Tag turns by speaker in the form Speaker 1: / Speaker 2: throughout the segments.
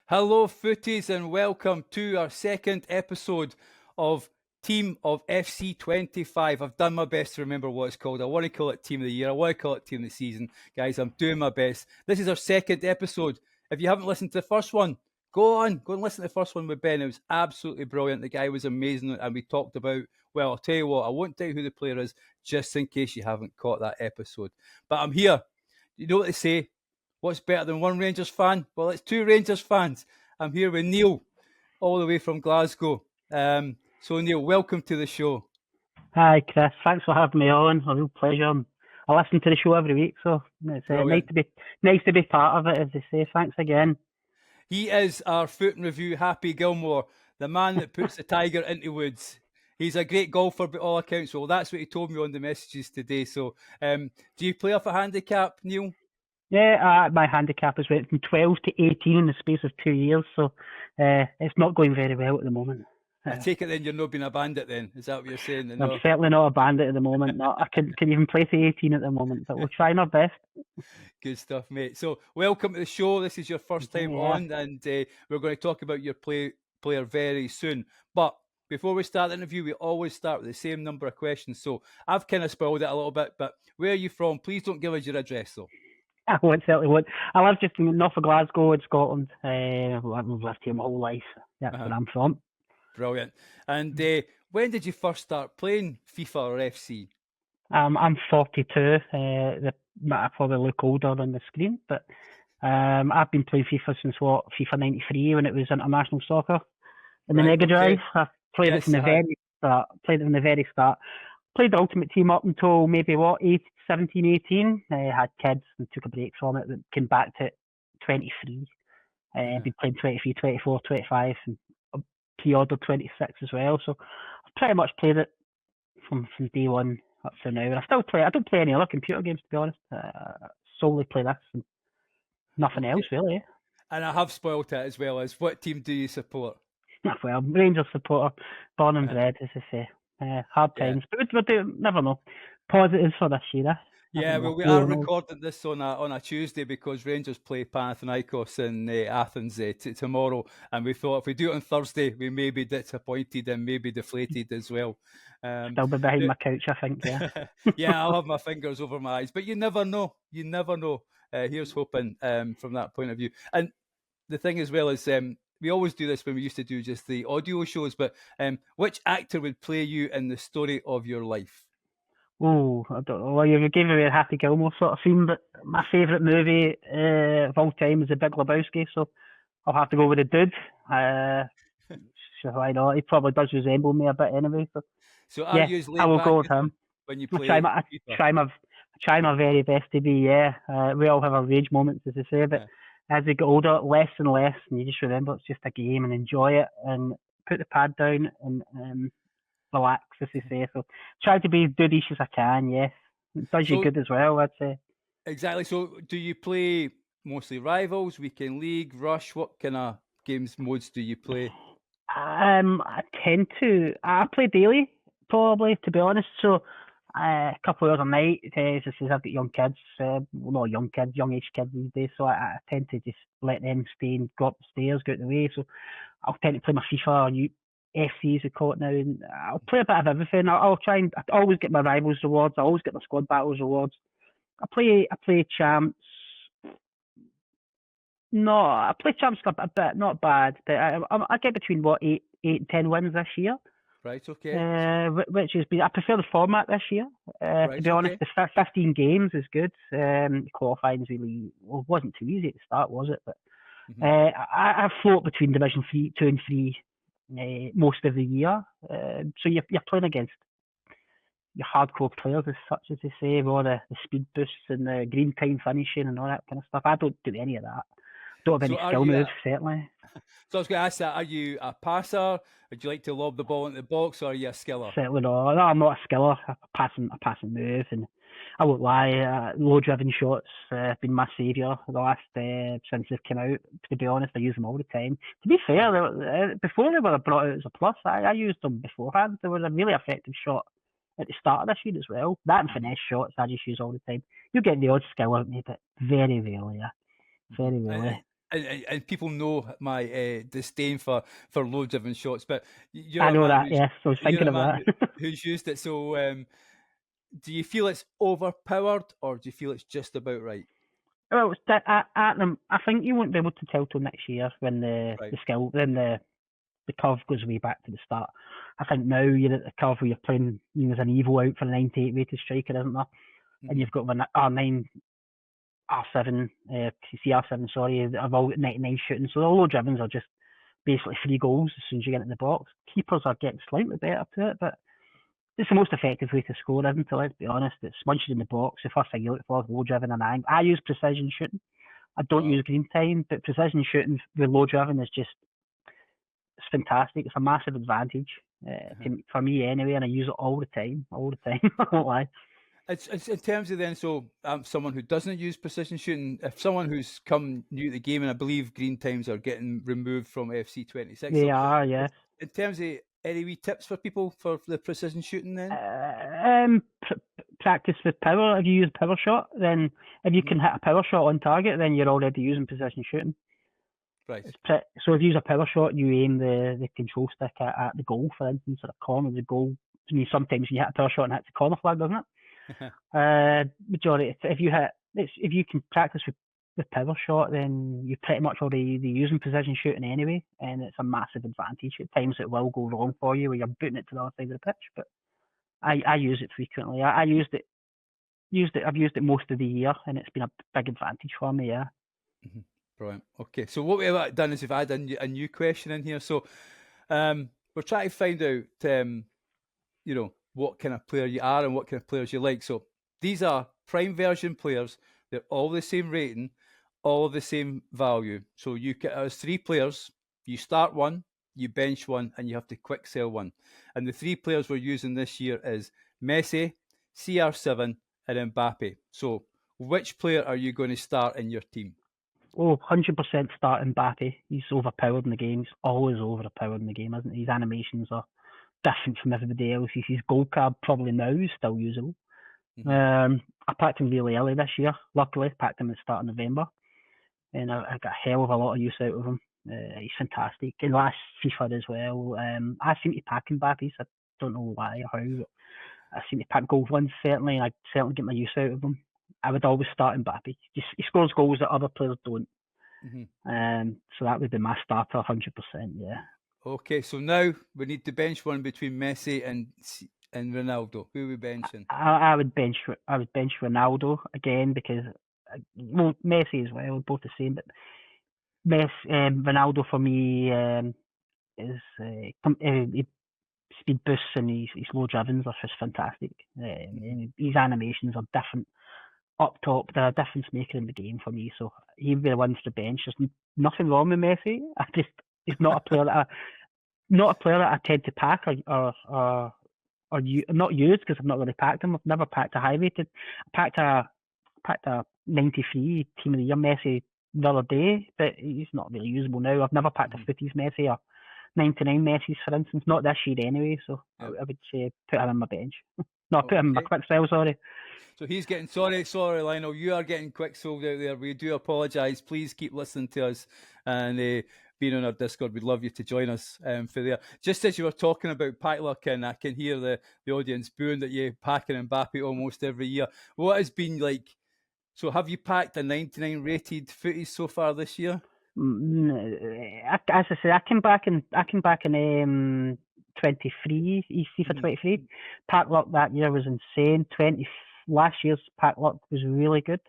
Speaker 1: Hello, footies, and welcome to our second episode of Team of FC25. I've done my best to remember what it's called. I want to call it Team of the Year. I want to call it Team of the Season. Guys, I'm doing my best. This is our second episode. If you haven't listened to the first one, go and listen to the first one with Ben. It was absolutely brilliant. The guy was amazing, and we talked about, well, I'll tell you what, I won't tell you who the player is, just in case you haven't caught that episode. But I'm here. You know what they say? What's better than one Rangers fan? Well, it's two Rangers fans. I'm here with Neil, all the way from Glasgow. So, Neil, welcome to the show.
Speaker 2: Hi, Chris. Thanks for having me on. A real pleasure. I listen to the show every week, so it's nice to be part of it, as they say. Thanks again.
Speaker 1: He is our foot and review Happy Gilmore, the man that puts the tiger into woods. He's a great golfer by all accounts. Well, that's what he told me on the messages today. So, do you play off a handicap, Neil?
Speaker 2: Yeah, my handicap has went from 12 to 18 in the space of 2 years, so it's not going very well at the moment.
Speaker 1: I take it then you're not being a bandit then? Is that what you're saying?
Speaker 2: I'm certainly not a bandit at the moment. No, I can even play to 18 at the moment, but we'll try our best.
Speaker 1: Good stuff, mate. So welcome to the show. This is your first time on, and we're going to talk about your player very soon. But before we start the interview, we always start with the same number of questions. So I've kind of spoiled it a little bit, but where are you from? Please don't give us your address, though.
Speaker 2: I certainly won't. I live just north of Glasgow in Scotland. I've lived here my whole life. That's where I'm from.
Speaker 1: Brilliant. And when did you first start playing FIFA or FC?
Speaker 2: I'm 42. I probably look older on the screen, but I've been playing FIFA since FIFA 93 when it was international soccer in the Mega Drive. I played it from the very start. Played the Ultimate Team up until maybe 17, 18. I had kids and took a break from it. Came back to 23. Been playing 23, 24, 25, and pre-order 26 as well. So I've pretty much played it from day one up to now. And I still play. I don't play any other computer games, to be honest. Solely play this and nothing else, really.
Speaker 1: And I have spoiled it as well. As what team do you support?
Speaker 2: Well, Rangers supporter, born and bred, as I say. Hard times, but we never know. Positives for this year.
Speaker 1: Yeah, well, we are recording this on a Tuesday because Rangers play Panathinaikos in Athens tomorrow, and we thought if we do it on Thursday, we may be disappointed and maybe deflated as well.
Speaker 2: Still be behind my couch, I think. Yeah,
Speaker 1: yeah, I'll have my fingers over my eyes, but you never know. You never know. Here's hoping from that point of view. And the thing as well is, we always do this when we used to do just the audio shows, but which actor would play you in the story of your life?
Speaker 2: Oh, I don't know. Well, you gave me a Happy Gilmore sort of theme, but my favourite movie of all time is The Big Lebowski, so I'll have to go with the dude. So why not? He probably does resemble me a bit anyway. So
Speaker 1: I
Speaker 2: will go with him.
Speaker 1: When you play,
Speaker 2: I try my very best to be. We all have our rage moments, as I say, but as we get older, less and less, and you just remember it's just a game and enjoy it and put the pad down and relax, as they say. So try to be dudish as I can. Yes, it does you good as well, I'd say.
Speaker 1: Exactly. So do you play mostly rivals, weekend league, rush? What kind of modes do you play?
Speaker 2: I tend to. I play daily, probably, to be honest. So a couple of hours a night. As I say, I've got young kids. Not young kids, young-age kids these days. So I tend to just let them stay and go up the stairs, go out the way. So I'll tend to play my FIFA or FC, as we call it now, and I'll play a bit of everything. I'll try and I always get my rivals rewards. I always get my squad battles rewards. I play champs. No, I play champs a bit, not bad, but I get between 8 and 10 wins this year.
Speaker 1: Right, okay.
Speaker 2: Which is, I prefer the format this year. To be honest, the 15 games is good. Qualifying wasn't too easy at the start, was it? But I float between Division 2 and 3 most of the year. So you're playing against your hardcore players, as such, as they say, with all the speed boosts and the green time finishing and all that kind of stuff. I don't do any of that. Don't have any skill moves, certainly.
Speaker 1: So I was going to ask that, are you a passer? Would you like to lob the ball into the box, or are you a skiller?
Speaker 2: Certainly not. No, I'm not a skiller. A passing move, and I won't lie, low-driven shots have been my saviour the last since they've come out. To be honest, I use them all the time. To be fair, before they were brought out as a plus, I used them beforehand. They were a really effective shot at the start of this year as well. That and finesse shots I just use all the time. You get the odd skill out of me, but very rarely, Very rarely.
Speaker 1: And people know my disdain for low-driven shots, but you're
Speaker 2: I
Speaker 1: a
Speaker 2: know
Speaker 1: man
Speaker 2: that, yes. I was
Speaker 1: you're
Speaker 2: thinking
Speaker 1: a
Speaker 2: of
Speaker 1: man
Speaker 2: that.
Speaker 1: who's used it. So, do you feel it's overpowered, or do you feel it's just about right?
Speaker 2: Well, I think you won't be able to tell till next year when
Speaker 1: Right.
Speaker 2: the curve goes way back to the start. I think now you're at the curve where you're playing, there's an Evo out for a 98 rated striker, isn't there? And you've got an R9, R7, CR7, sorry, I've all got 99 shooting. So the low drivens are just basically 3 goals as soon as you get into the box. Keepers are getting slightly better to it, but it's the most effective way to score, isn't it? Let's be honest. It's once you're in the box, the first thing you look for is low driven and angle. I use precision shooting. I don't use green time, but precision shooting with low driven is just, it's fantastic. It's a massive advantage for me anyway, and I use it all the time. I won't lie.
Speaker 1: It's in terms of then, so someone who doesn't use precision shooting, if someone who's come new to the game, and I believe green times are getting removed from FC26.
Speaker 2: They
Speaker 1: So
Speaker 2: are, yes.
Speaker 1: in terms of any wee tips for people for the precision shooting then?
Speaker 2: Practice with power. If you use power shot, then if you can hit a power shot on target, then you're already using precision shooting.
Speaker 1: Right.
Speaker 2: So if you use a power shot, you aim the control stick at the goal, for instance, or a corner of the goal. I mean, sometimes you hit a power shot and hits the corner flag, doesn't it? Majority, if you can practice with power shot, then you're pretty much already using precision shooting anyway, and it's a massive advantage. At times it will go wrong for you where you're booting it to the other side of the pitch, but I use it frequently. I've used it most of the year, and it's been a big advantage for me. Yeah.
Speaker 1: Mm-hmm. Brilliant. Okay, so what we've done is we've added a new question in here. So we're trying to find out, what kind of player you are and what kind of players you like. So these are prime version players. They're all the same rating, all of the same value. So you get as 3 players. You start one, you bench one, and you have to quick sell one. And the 3 players we're using this year is Messi, CR7, and Mbappe. So which player are you going to start in your team?
Speaker 2: Oh, 100% start Mbappe. He's overpowered in the game. He's always overpowered in the game, isn't he? His animations are different from everybody else. His gold card probably now is still usable. I packed him really early this year. Luckily, packed him at the start of November. And I got a hell of a lot of use out of him. He's fantastic. In last FIFA as well, I seem to pack Mbappe. I don't know why or how, but I seem to pack gold ones certainly, and I certainly get my use out of them. I would always start Mbappe. He scores goals that other players don't. So that would be my starter, 100%. Yeah.
Speaker 1: Okay, so now we need to bench one between Messi and Ronaldo. Who are we benching?
Speaker 2: I would bench Ronaldo again because Messi as well, both the same. But Ronaldo for me is speed boosts and his low drivens are just fantastic. His animations are different up top. They're a difference maker in the game for me. So he'd be the one for the bench. There's nothing wrong with Messi. He's not a player that I tend to pack or not use because I've not really packed him. I've never packed a high rated. I packed a 93 Team of the Year Messi the other day, but he's not really usable now. I've never packed a Footies Messi or 99 Messis, for instance. Not this year anyway, so I would say put him on my bench. No, put him in my quick sell, sorry.
Speaker 1: So he's getting, sorry, Lionel, you are getting quick sold out there. We do apologise. Please keep listening to us and being on our Discord. We'd love you to join us for there. Just as you were talking about pack luck, and I can hear the audience booing that you packing Mbappe almost every year. What has been like? So have you packed a 99 rated Footies so far this year?
Speaker 2: As I say, I came back in 23, FIFA 23. Pack luck that year was insane. Last year's pack luck was really good.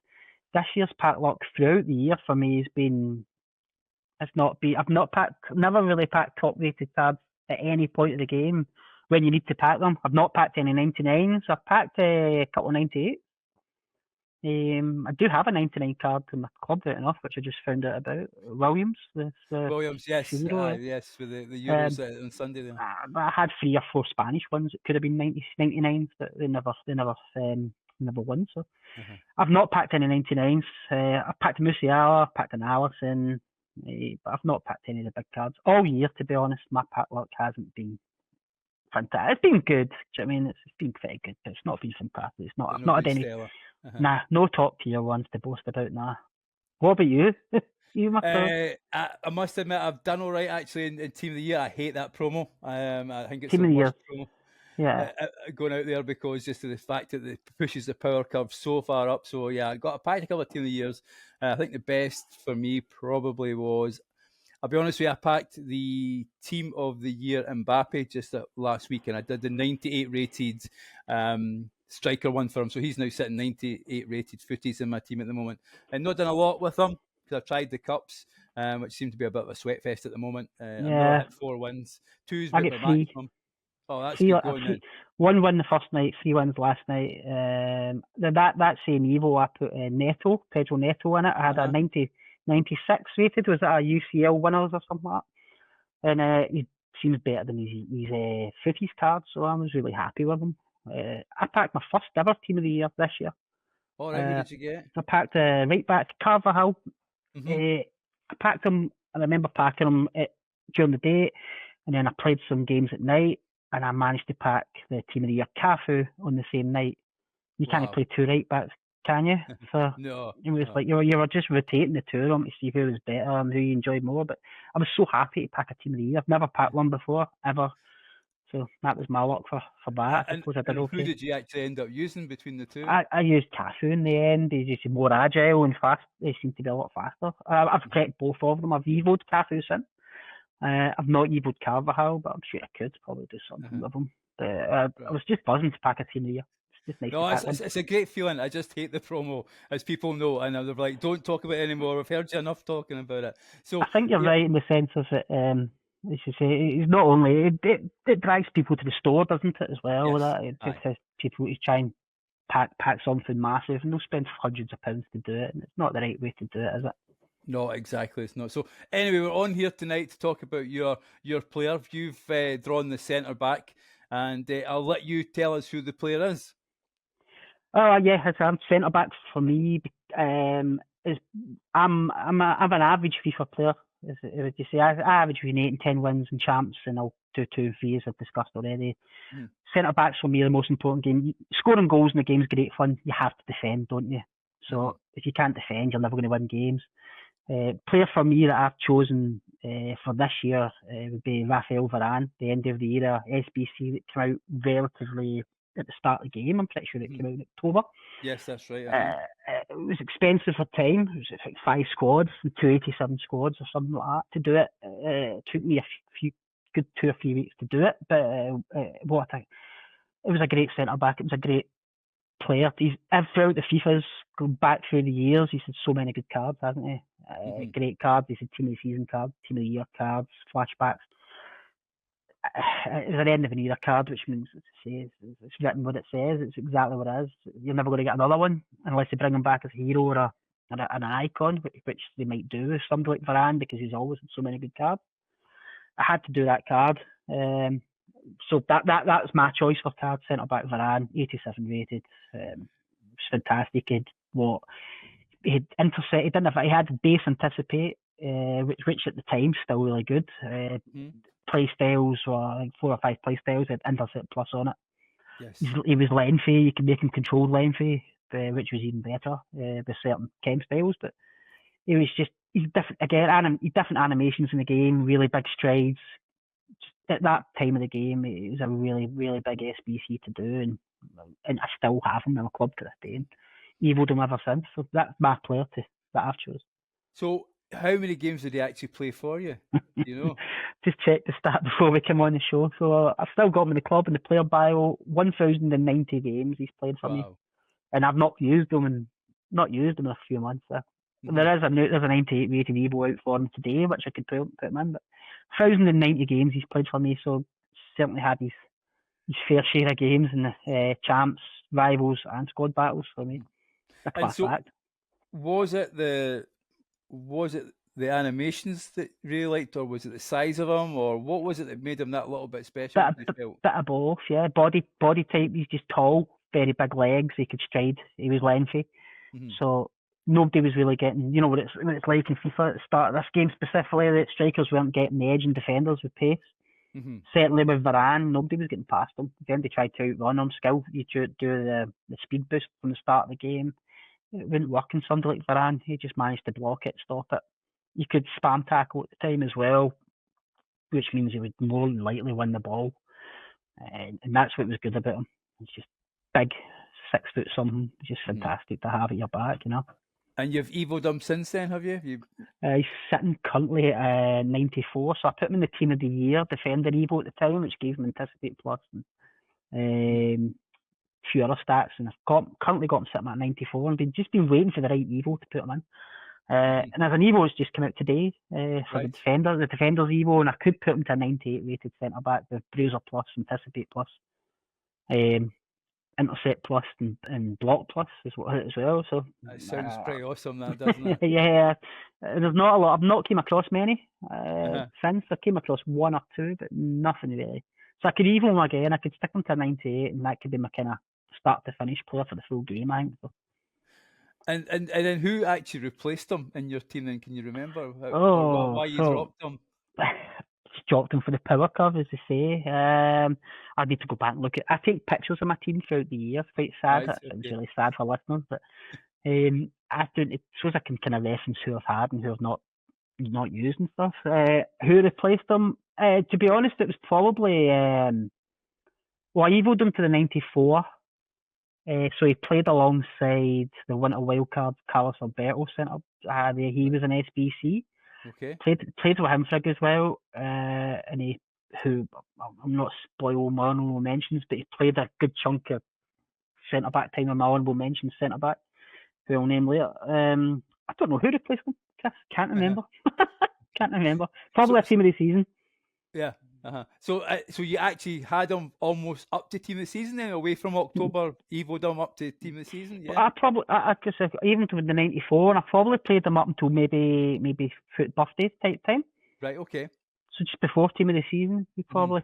Speaker 2: This year's pack luck throughout the year for me has been, I've never really packed top rated cards at any point of the game when you need to pack them. I've not packed any 99s. I've packed a couple of 98s. I do have a 99 card in my club right enough, which I just found out about. Williams,
Speaker 1: Williams, yes, yes, with the Euros on Sunday there.
Speaker 2: I had 3 or 4 Spanish ones. It could have been 99s, but they never won. So I've not packed any 99s. I've packed a Musiala, I've packed an Alisson, but I've not packed any of the big cards all year. To be honest, my pack luck hasn't been fantastic. It's been good. I mean, it's been pretty good, but it's not been fantastic. It's not. I've not had any. Nah, no top tier ones to boast about. Nah. What about you? You must have.
Speaker 1: I must admit, I've done all right actually in Team of the Year. I hate that promo. I think it's
Speaker 2: Team
Speaker 1: the
Speaker 2: of the
Speaker 1: worst
Speaker 2: Year.
Speaker 1: promo
Speaker 2: Yeah.
Speaker 1: going out there, because just of the fact that it pushes the power curve so far up. So yeah, I packed a couple of Team of the Years. I think the best for me probably was, I'll be honest with you, I packed the Team of the Year Mbappe just last week, and I did the 98 rated striker one for him. So he's now sitting 98 rated footies in my team at the moment. And not done a lot with him because I've tried the cups, which seem to be a bit of a sweat fest at the moment. I've never hit 4 wins. 2's
Speaker 2: I
Speaker 1: about
Speaker 2: get
Speaker 1: my
Speaker 2: 3.
Speaker 1: maximum. Oh, that's
Speaker 2: Three,
Speaker 1: good going then.
Speaker 2: 1 win the first night, 3 wins last night. That same Evo, I put Neto, Pedro Neto in it. I had a 96 rated. Was that a UCL winners or something like that? And he seems better than his footies cards, so I was really happy with him. I packed my first ever Team of the Year this year.
Speaker 1: All right, who did you get?
Speaker 2: I packed right back Carvajal.
Speaker 1: Mm-hmm.
Speaker 2: I packed him. I remember packing him during the day, and then I played some games at night, and I managed to pack the Team of the Year Cafu on the same night. You can't play 2 right backs, can you? So
Speaker 1: No.
Speaker 2: it was like you were just rotating the 2 of them to see who was better and who you enjoyed more. But I was so happy to pack a Team of the Year. I've never packed one before ever, so that was my luck for that. I suppose I did
Speaker 1: And
Speaker 2: okay.
Speaker 1: who did you actually end up using between the two?
Speaker 2: I used Cafu in the end. He's just more agile and fast. They seem to be a lot faster. I've kept both of them. I've evoed Cafu since. I've not evoed Carvajal, but I'm sure I could probably do something with him. I was just buzzing to pack a Team of the Year. It's just nice to pack one.
Speaker 1: It's a great feeling. I just hate the promo, as people know, and they're like, "Don't talk about it anymore. We've heard you enough talking about it." So
Speaker 2: I think you're right in the sense of it. As you say, it's not only it drives people to the store, doesn't it? As well,
Speaker 1: yes,
Speaker 2: that it just has people to try and pack something massive, and they'll spend hundreds of pounds to do it, and it's not the right way to do it, is it?
Speaker 1: no, exactly. It's not. So anyway, we're on here tonight to talk about your player. You've drawn the centre back, and I'll let you tell us who the player is.
Speaker 2: Oh yeah, it's centre back for me. Is I'm an average FIFA player. Would you say I average between 8 and 10 wins and champs, and I'll do 2 and 3 as I've discussed already. Centre backs for me are the most important game. Scoring goals in the game is great fun. You have to defend, don't you? So if you can't defend, you're never going to win games. Player for me that I've chosen for this year would be Raphael Varane, the end of the era SBC that came out relatively at the start of the game. I'm pretty sure it came out in October.
Speaker 1: Yes, that's right.
Speaker 2: It was expensive for time. It was like 5 squads, 287 squads or something like that to do it. It took me a good 2 or 3 weeks to do it, but it was a great centre back. It was a great player. Throughout the FIFAs, going back through the years, he's had so many good cards, hasn't he? Great cards. He's had Team of the Season cards, Team of the Year cards, flashbacks. It's an end of an era card, which means it's written what it says. It's exactly what it is. You're never going to get another one unless they bring him back as a hero or an icon, which they might do with somebody like Varane because he's always had so many good cards. I had to do that card. So that's my choice for card. Centre back Varane, 87 rated. It was fantastic. He had base anticipate, which at the time still really good. Play styles were like 4 or 5 play styles had intercept plus on it.
Speaker 1: Yes.
Speaker 2: He was lengthy. You could make him controlled lengthy, which was even better with certain chem styles. But he was just he's different again. Different animations in the game, really big strides. At that time of the game, it was a really, really big SBC to do, and I still have him in my club to this day, and evoed him ever since. So that's my player that I've chosen.
Speaker 1: So, how many games did he actually play for you? Do you know?
Speaker 2: Just check the stat before we come on the show. So I've still got him in the club in the player bio. 1,090 games he's played for me, and I've not used him in a few months. There's a 98 rated Evo out for him today, which I could put him in. But 1,090 games he's played for me, so certainly had his fair share of games in the champs, rivals, and squad battles for me. A class act.
Speaker 1: Was it the animations that you really liked, or was it the size of him, or what was it that made him that little bit special?
Speaker 2: Bit of both, yeah. Body type, he's just tall, very big legs. He could stride. He was lengthy, so nobody was really getting. You know what it's like in FIFA at the start of this game specifically. That strikers weren't getting the edge and defenders with pace. Certainly with Varane, nobody was getting past him. Then they tried to outrun him. Skill, you do the speed boost from the start of the game. It wouldn't work in somebody like Varane. He just managed to block it, stop it. you could spam tackle at the time as well, which means he would more than likely win the ball. And that's what was good about him. He's just big, 6 foot something. Just fantastic to have at your back, you know.
Speaker 1: And you've evoed him since then, have you?
Speaker 2: He's sitting currently at 94, so I put him in the Team of the Year Defender Evo at the time, which gave him Anticipate Plus and few other stats. And I've currently got him sitting at 94 and been waiting for the right Evo to put him in. And as an Evo has just come out today for the Defenders Evo, and I could put him to a 98 rated centre back with Bruiser Plus, Anticipate Plus, Intercept Plus, and Block Plus as well. So
Speaker 1: that sounds pretty awesome, that, doesn't it?
Speaker 2: Yeah, there's not a lot. I've not came across many since. I came across 1 or 2, but nothing really. So I could Evo him again. I could stick him to a 98, and that could be my kind of start to finish player for the full game, I think. So.
Speaker 1: And then who actually replaced him in your team then? Can you remember why you dropped him?
Speaker 2: Just dropped him for the power curve, as they say. I need to go back and look at. I take pictures of my team throughout the year. It's quite sad. It's really sad for listeners, but I don't. It shows I can kind of reference who I've had and who I've not used and stuff. Who replaced him? To be honest, it was probably. Well, I evoed him to the 94. So he played alongside the Winter Wildcard Carlos Alberto centre. He was an SBC.
Speaker 1: Okay.
Speaker 2: Played with him frig as well, and I'm not spoiling my honourable mentions, but he played a good chunk of centre back time on my honourable mentions centre back, who I'll name later. I don't know who replaced him. Can't remember. Can't remember. Probably a team of the season.
Speaker 1: Yeah. So you actually had him almost up to team of the season then, away from October, evoed him up to team of the season? Yeah.
Speaker 2: I guess even to the 94, and I probably played him up until maybe foot birthday type time.
Speaker 1: Right, okay.
Speaker 2: So just before team of the season, he probably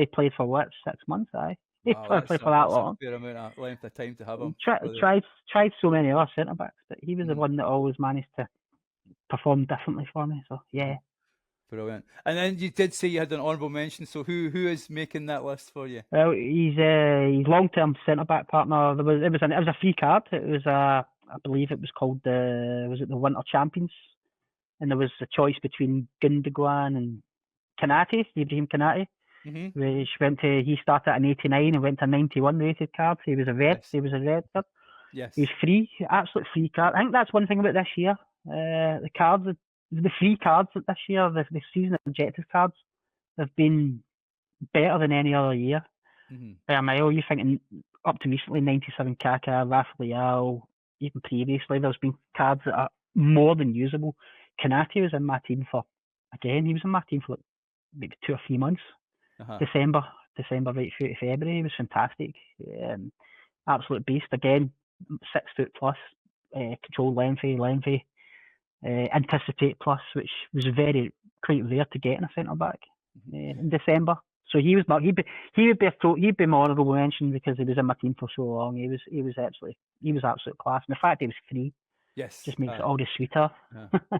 Speaker 2: played for 6 months, aye. He probably played for that long.
Speaker 1: A fair amount of length of time to have him.
Speaker 2: Tried so many other centre backs, but he was the one that always managed to perform differently for me. So yeah.
Speaker 1: Brilliant. And then you did say you had an honourable mention. So who is making that list for you?
Speaker 2: Well, he's long-term centre back partner. It was a free card. It was I believe it was called the Winter Champions, and there was a choice between Gundogan and Kanate, Ibrahim Kanate. Which he started at an 89 and went to a 91 rated card. So he was a red. Yes. He was a red card.
Speaker 1: Yes.
Speaker 2: He's free, absolute free card. I think that's one thing about this year. The cards. The free cards this year, the season objective cards, have been better than any other year. By a mile. You're thinking up to recently, 97 Kaká, Raphael, even previously, there's been cards that are more than usable. Kanate was in my team for like maybe 2 or 3 months. December right through to February. He was fantastic. Absolute beast. Again, 6 foot plus, control lengthy. Anticipate Plus, which was quite rare to get in a centre back in December. So he'd be my honourable mention because he was in my team for so long. He was absolute class. And the fact he was free, just makes it all the sweeter.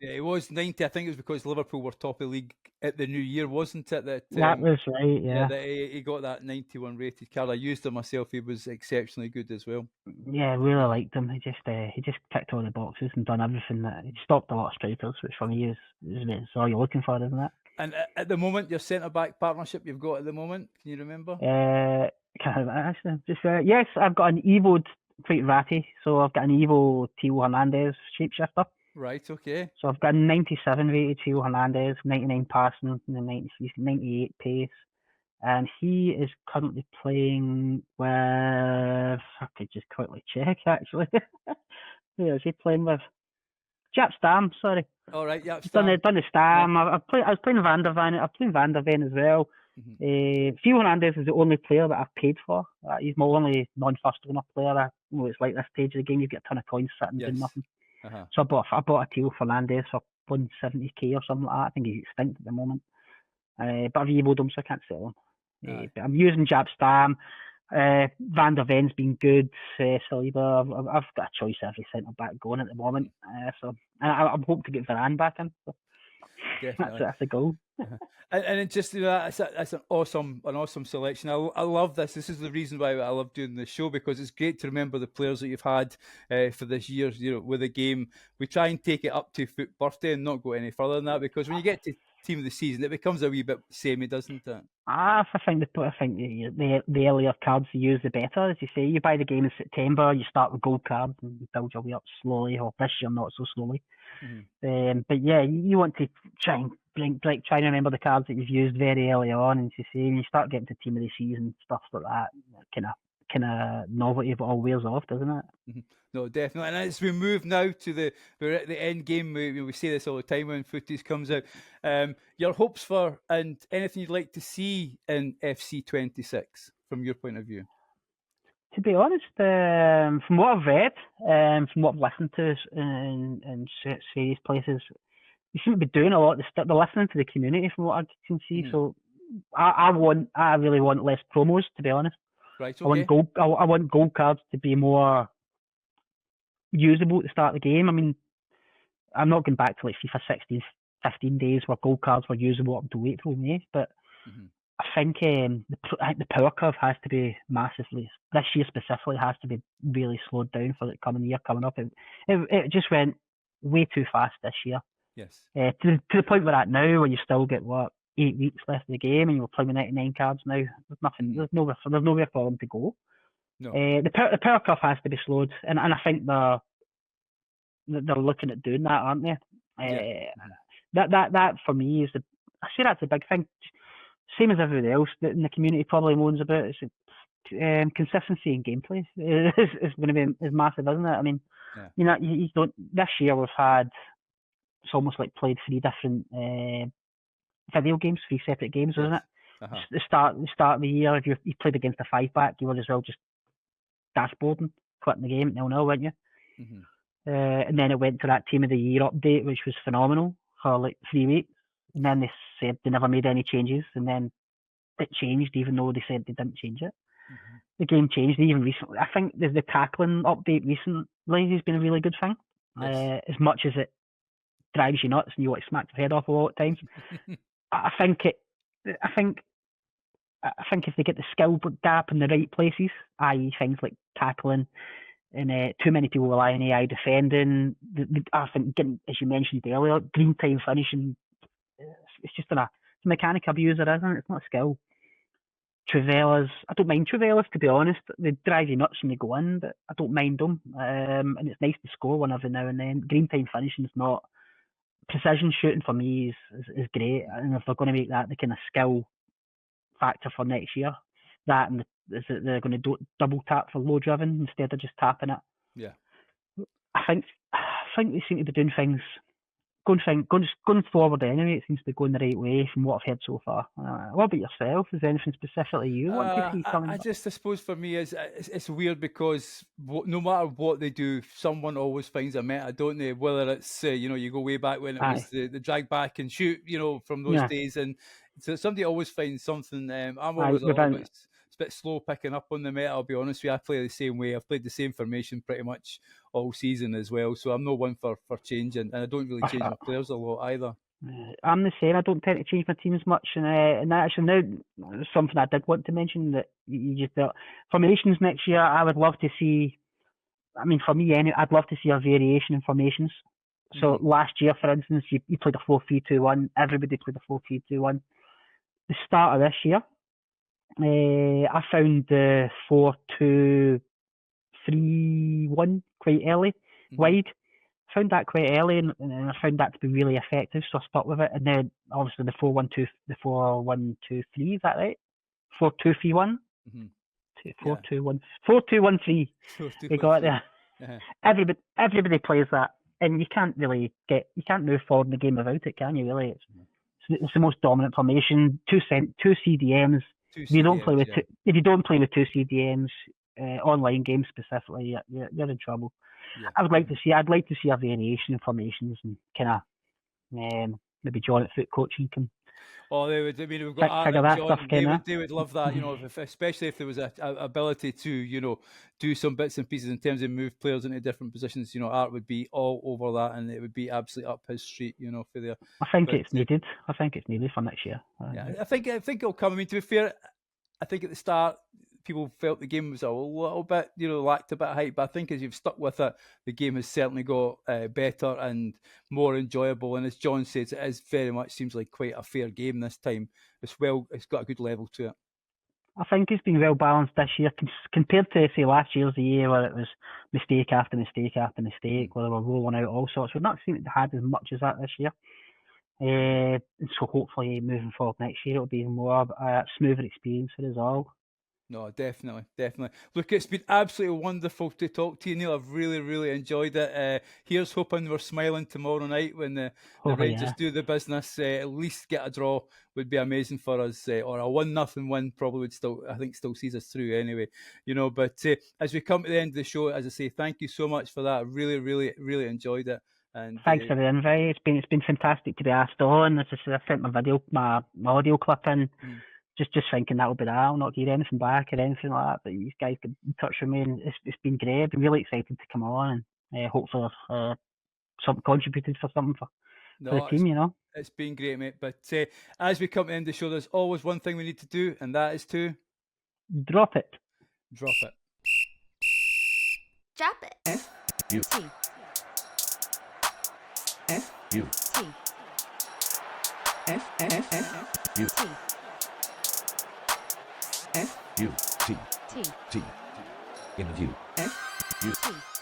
Speaker 1: Yeah, it was 90. I think it was because Liverpool were top of the league at the new year, wasn't it?
Speaker 2: That was right. Yeah.
Speaker 1: He got that 91 rated card. I used him myself. He was exceptionally good as well.
Speaker 2: Yeah, I really liked him. He just ticked all the boxes and done everything. He stopped a lot of strikers, which for me is all you're looking for, isn't it?
Speaker 1: And at the moment, your centre back partnership you've got at the moment, can you remember?
Speaker 2: Yes, I've got an Evo'd quite ratty. So I've got an Evo Theo Hernandez shapeshifter.
Speaker 1: Right, okay.
Speaker 2: So I've got a 97 rated Theo Hernandez, 99 passing, and 98 pace. And he is currently playing with, I could just quickly check actually. Who is he playing with? Jaap Stam, sorry.
Speaker 1: All right, Jaap Stam.
Speaker 2: Done the Stam. I was playing Van der Ven. I'm playing Van der Ven as well. Theo Hernandez is the only player that I've paid for. He's my only non-first owner player. It's like this stage of the game, you get a ton of coins sitting doing nothing. So I bought a Theo Fernandez for 170k or something like that. I think he's extinct at the moment. But I've evoed him, so I can't sell him. But I'm using Jaap Stam. Van der Ven's been good. Saliba, I've got a choice every centre back going at the moment. And I'm hoping to get Varane back in. So.
Speaker 1: Definitely.
Speaker 2: That's a goal.
Speaker 1: And it just, that's an awesome selection. I love this. This is the reason why I love doing the show, because it's great to remember the players that you've had for this year. With the game, we try and take it up to foot birthday and not go any further than that, because when you get to team of the season, it becomes a wee bit samey, doesn't it?
Speaker 2: I think the earlier cards you use, the better. As you say, you buy the game in September, you start with gold cards and you build your way up slowly, or this year not so slowly.
Speaker 1: Mm-hmm.
Speaker 2: But yeah, you want to try and try and remember the cards that you've used very early on, and as you say, and you start getting to team of the season, stuff like that, kind of novelty of it all wears off, doesn't it?
Speaker 1: Mm-hmm. No, definitely. And as we move now to we're at the end game. We say this all the time when footage comes out. Your hopes for and anything you'd like to see in FC26 from your point of view.
Speaker 2: To be honest, from what I've read, from what I've listened to in various places, they seem to be doing a lot. They're listening to the community, from what I can see. Mm. So I really want less promos, to be honest.
Speaker 1: Right. Okay.
Speaker 2: I want gold cards to be more usable to start the game. I mean, I'm not going back to like FIFA 16, 15 days where gold cards were usable up until April, May, but I think the power curve has to be massively, this year specifically, has to be really slowed down for the coming year coming up. It just went way too fast this year.
Speaker 1: Yes.
Speaker 2: To the point we're at now, when you still get 8 weeks left of the game, and you're playing with 99 cards now. There's nothing. There's nowhere for them to go.
Speaker 1: No.
Speaker 2: The power curve has to be slowed, and I think they're looking at doing that, aren't they? That for me is I say that's a big thing. Same as everybody else that in the community probably moans about. It's consistency in gameplay is going to be massive, isn't it? I mean, you don't. This year we've had, it's almost like played 3 different video games, 3 separate games, wasn't it? The start of the year, if you played against a 5-back, you were as well just dashboarding, quitting the game at 0-0, weren't you? And then it went to that Team of the Year update, which was phenomenal for like 3 weeks. And then they said they never made any changes, and then it changed, even though they said they didn't change it. The game changed even recently. I think the tackling update recently has been a really good thing. Yes. As much as it drives you nuts and you want to smack your head off a lot of times, I think if they get the skill gap in the right places, i.e. things like tackling, and too many people rely on AI defending, I think, as you mentioned earlier, green time finishing, it's just a mechanic abuser, isn't it? It's not a skill. Trivelas, I don't mind Trivelas, to be honest. They drive you nuts when they go in, but I don't mind them. And it's nice to score one every now and then. Green time finishing is not. Precision shooting for me is great, and if they're going to make that the kind of skill factor for next year, that and they're going to double tap for low driven instead of just tapping it.
Speaker 1: Yeah,
Speaker 2: I think they seem to be doing things going forward anyway. It seems to be going the right way from what I've heard so far. What about yourself? Is there anything specifically you want to see coming?
Speaker 1: I suppose for me it's weird because no matter what they do, someone always finds a meta, don't they? Whether it's you go way back when it was the drag back and shoot, from those days, and so somebody always finds something. I'm always it's a bit slow picking up on the meta, I'll be honest with you. I play the same way. I've played the same formation pretty much all season as well, so I'm no one for changing, and I don't really change my players a lot either.
Speaker 2: I'm the same. I don't tend to change my teams much, and actually now something I did want to mention, that you just formations next year. I would love to see. I mean, for me, I'd love to see a variation in formations. So last year, for instance, you played a 4-3-2-1. Everybody played a 4-3-2-1. The start of this year, I found the 4-2-3-1 quite early, wide. Found that quite early, and I found that to be really effective, so I stuck with it. And then obviously the 4-1-2, the 4-1-2-3, is that right? 4-2-3-1, 4-2-1, 4-2-1-3. We got it there. Everybody plays that, and you can't move forward in the game without it, can you? Really, it's the most dominant formation. Two CDMs. If you don't play with two CDMs, online games specifically, you're in trouble. Yeah. I'd like to see a variation in formations, and kind of maybe John at Foot Coaching can
Speaker 1: Oh, they would. I mean, we've got
Speaker 2: figure
Speaker 1: Art
Speaker 2: that
Speaker 1: and
Speaker 2: stuff,
Speaker 1: John. They would love that, you know, especially if there was a ability to, you know, do some bits and pieces in terms of move players into different positions. You know, Art would be all over that, and it would be absolutely up his street, you know, for there.
Speaker 2: I think it's needed. I think it's needed for next year.
Speaker 1: Yeah, I think it'll come. I mean, to be fair, I think at the start people felt the game was a little bit, you know, lacked a bit of hype. But I think as you've stuck with it, the game has certainly got better and more enjoyable. And as John says, it is very much seems like quite a fair game this time. It's got a good level to it.
Speaker 2: I think it's been well balanced this year compared to, say, last year's the year where it was mistake after mistake after mistake, where they were rolling out all sorts. We've not seen it had as much as that this year. And so hopefully moving forward next year it'll be more smoother experience for us all.
Speaker 1: No, definitely. Look, it's been absolutely wonderful to talk to you, Neil. I've really enjoyed it. Here's hoping we're smiling tomorrow night when the Rangers do the business. At least get a draw would be amazing for us, or a 1-0 win probably would still sees us through anyway. You know, but as we come to the end of the show, as I say, thank you so much for that. I really enjoyed it. And
Speaker 2: thanks for the invite. It's been fantastic to be asked on. As I said, I sent my audio clip in. Just thinking that'll be that. I'll not hear anything back or anything like that. But these guys get in touch with me, and it's been great. I've been really excited to come on and hopefully something contributed for something for the team. You know,
Speaker 1: it's been great, mate. But as we come to the end of the show, there's always one thing we need to do, and that is to
Speaker 2: drop it.
Speaker 1: Drop it.
Speaker 3: Drop it.
Speaker 4: F-U-T. F-U-T. F-F-F-U-T. F-U-T. T. In the view. F-U-T.